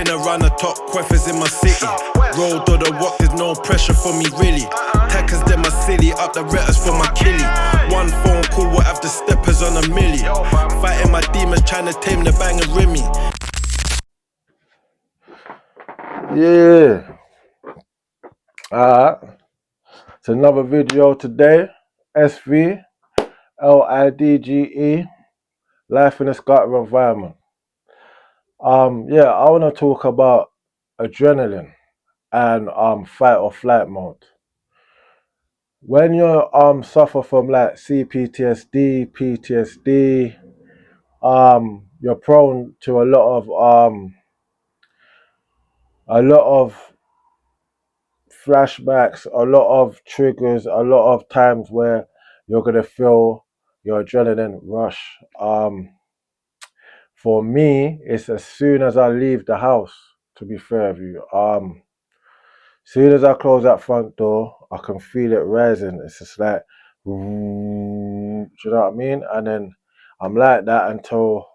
been around the top queffers in my city. Road or the walk, there's no pressure for me really. Tackers, them my city, up the retters for my killie. One phone call will have the steppers on a milli. Fighting my demons, trying to tame the bang and rimmy. Yeah. Alright. It's another video today. SV LIDGE. Life in a Scotland environment. Yeah, I want to talk about adrenaline and fight or flight mode. When you suffer from like CPTSD, PTSD, you're prone to a lot of flashbacks, a lot of triggers, a lot of times where you're gonna feel your adrenaline rush. For me, it's as soon as I leave the house, to be fair with you. Soon as I close that front door, I can feel it rising. It's just like, do you know what I mean? And then I'm like that until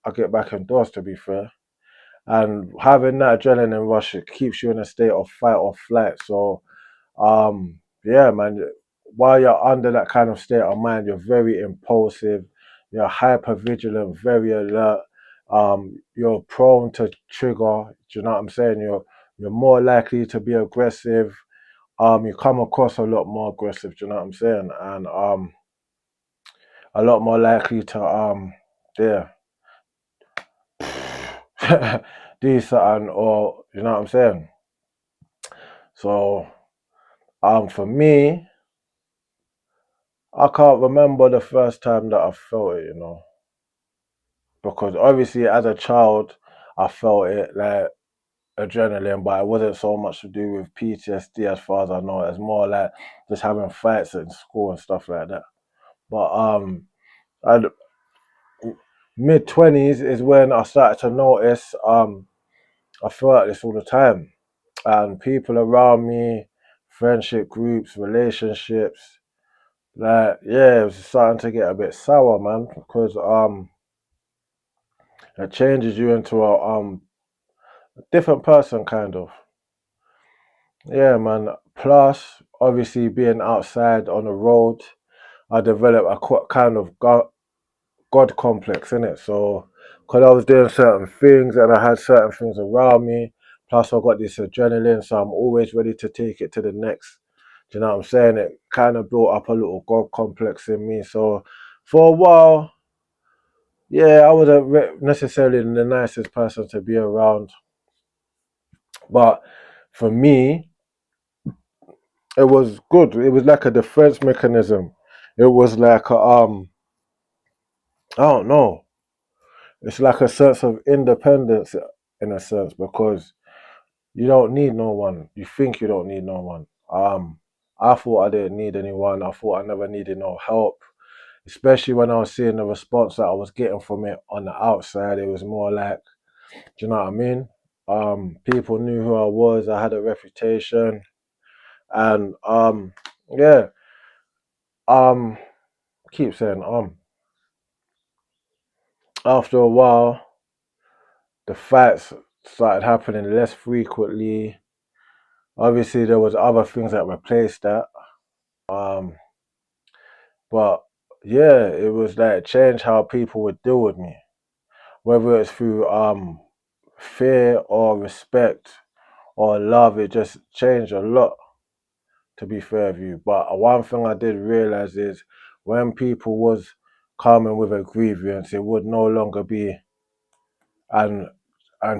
I get back indoors, to be fair. And having that adrenaline rush, it keeps you in a state of fight or flight. So, yeah, man, while you're under that kind of state of mind, you're very impulsive, you're hyper vigilant, very alert. You're prone to trigger. Do you know what I'm saying? You're more likely to be aggressive. You come across a lot more aggressive. Do you know what I'm saying? And a lot more likely to yeah, do something, or you know what I'm saying. So for me, I can't remember the first time that I felt it, because obviously as a child I felt it like adrenaline, but it wasn't so much to do with PTSD as far as I know. It's more like just having fights in school and stuff like that. But I mid-20s is when I started to notice I feel like this all the time, and people around me, friendship groups, relationships, like, yeah, it was starting to get a bit sour, man, because it changes you into a different person, kind of. Yeah, man. Plus, obviously, being outside on the road, I developed a kind of God complex in it. So, because I was doing certain things and I had certain things around me, plus I got this adrenaline, so I'm always ready to take it to the next. Do you know what I'm saying? It kind of built up a little God complex in me. So, for a while, yeah, I wasn't necessarily the nicest person to be around, but for me, it was good. It was like a defense mechanism. It was like I don't know. It's like a sense of independence in a sense, because you don't need no one. You think you don't need no one. I thought I didn't need anyone. I thought I never needed no help, especially when I was seeing the response that I was getting from it on the outside. It was more like, do you know what I mean? People knew who I was. I had a reputation, and yeah. Um, keep saying after a while, the fights started happening less frequently. Obviously, there was other things that replaced that. Um, but yeah, it was like changed how people would deal with me, whether it's through fear or respect or love. It just changed a lot, to be fair with you. But one thing I did realize is when people was coming with a grievance, it would no longer be and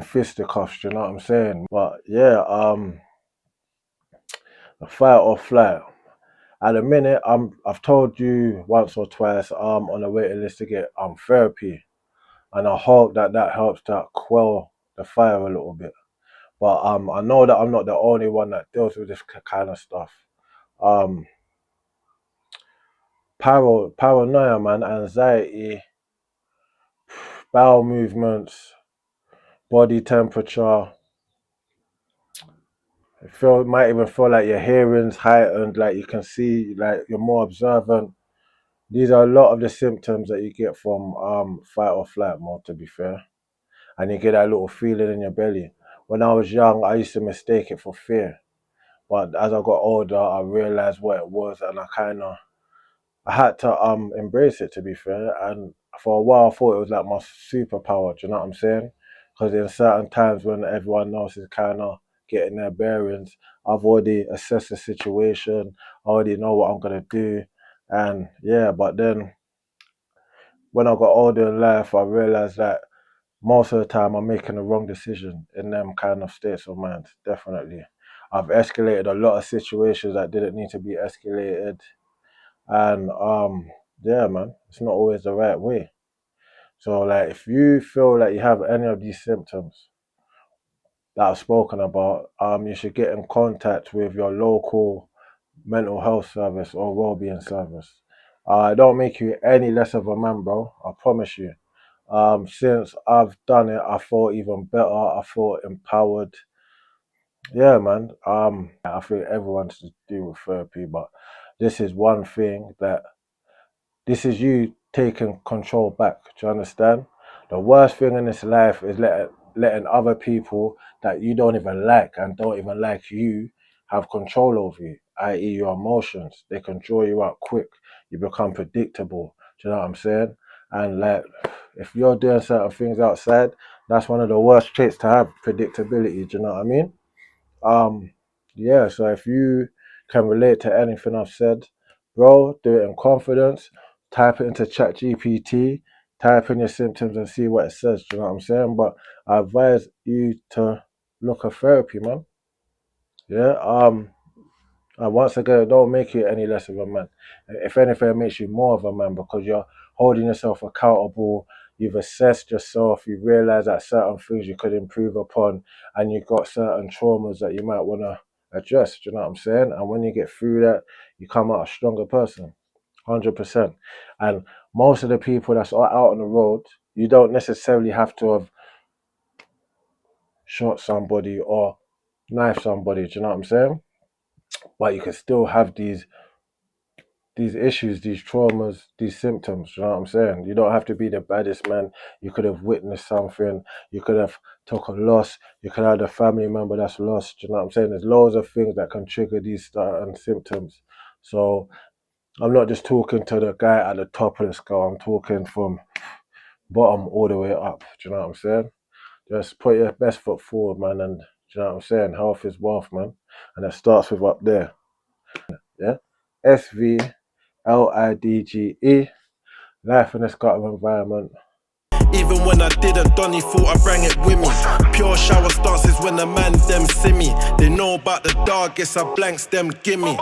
fisticuffs, you know what I'm saying? But yeah, the fight or flight. At the minute, I've told you once or twice I'm on a waiting list to get therapy, and I hope that that helps to quell the fire a little bit. But I know that I'm not the only one that deals with this kind of stuff. Um, paranoia, man, anxiety, bowel movements, body temperature. Might even feel like your hearing's heightened, like you can see, like you're more observant. These are a lot of the symptoms that you get from fight or flight mode, to be fair. And you get that little feeling in your belly. when I was young, I used to mistake it for fear. But as I got older, I realized what it was, and I had to embrace it, to be fair. And for a while, I thought it was like my superpower. Do you know what I'm saying? Because in certain times when everyone else is kind of getting their bearings, I've already assessed the situation. I already know what I'm gonna do, and yeah. But then when I got older in life, I realized that most of the time I'm making the wrong decision in them kind of states of mind. Definitely, I've escalated a lot of situations that didn't need to be escalated, and yeah, man, it's not always the right way. So like, if you feel like you have any of these symptoms that I've spoken about, you should get in contact with your local mental health service or well-being service. It don't make you any less of a man, bro. I promise you. Since I've done it, I feel even better. I feel empowered. Yeah, man. I think everyone should do with therapy, but this is one thing that this is you taking control back. Do you understand? The worst thing in this life is letting other people that you don't even like and don't even like you have control over you, i.e., your emotions. They can draw you out quick. You become predictable. Do you know what I'm saying? And like, if you're doing certain things outside, that's one of the worst traits to have, predictability. Do you know what I mean? Um, yeah, so if you can relate to anything I've said, bro, do it in confidence. Type it into ChatGPT, type in your symptoms and see what it says. Do you know what I'm saying? But I advise you to look at therapy, man. Yeah. And once again, it don't make you any less of a man. If anything, it makes you more of a man because you're holding yourself accountable. You've assessed yourself. You realize that certain things you could improve upon, and you've got certain traumas that you might want to address. Do you know what I'm saying? And when you get through that, you come out a stronger person, 100%. And most of the people that's out on the road, you don't necessarily have to have shot somebody or knife somebody. Do you know what I'm saying? But you can still have these issues, these traumas, these symptoms. You know what I'm saying? You don't have to be the baddest man. You could have witnessed something. You could have took a loss. You could have had a family member that's lost. You know what I'm saying? There's loads of things that can trigger these certain symptoms. So I'm not just talking to the guy at the top of the scale. I'm talking from bottom all the way up. Do you know what I'm saying? Just put your best foot forward, man. And do you know what I'm saying? Health is wealth, man. And it starts with up there. Yeah. SVLIDGE. Life in this kind of environment. Even when I didn't, Donny thought I bring it with me. Pure shower starts is when the man them see me. They know about the dog, guess I blanks them gimme.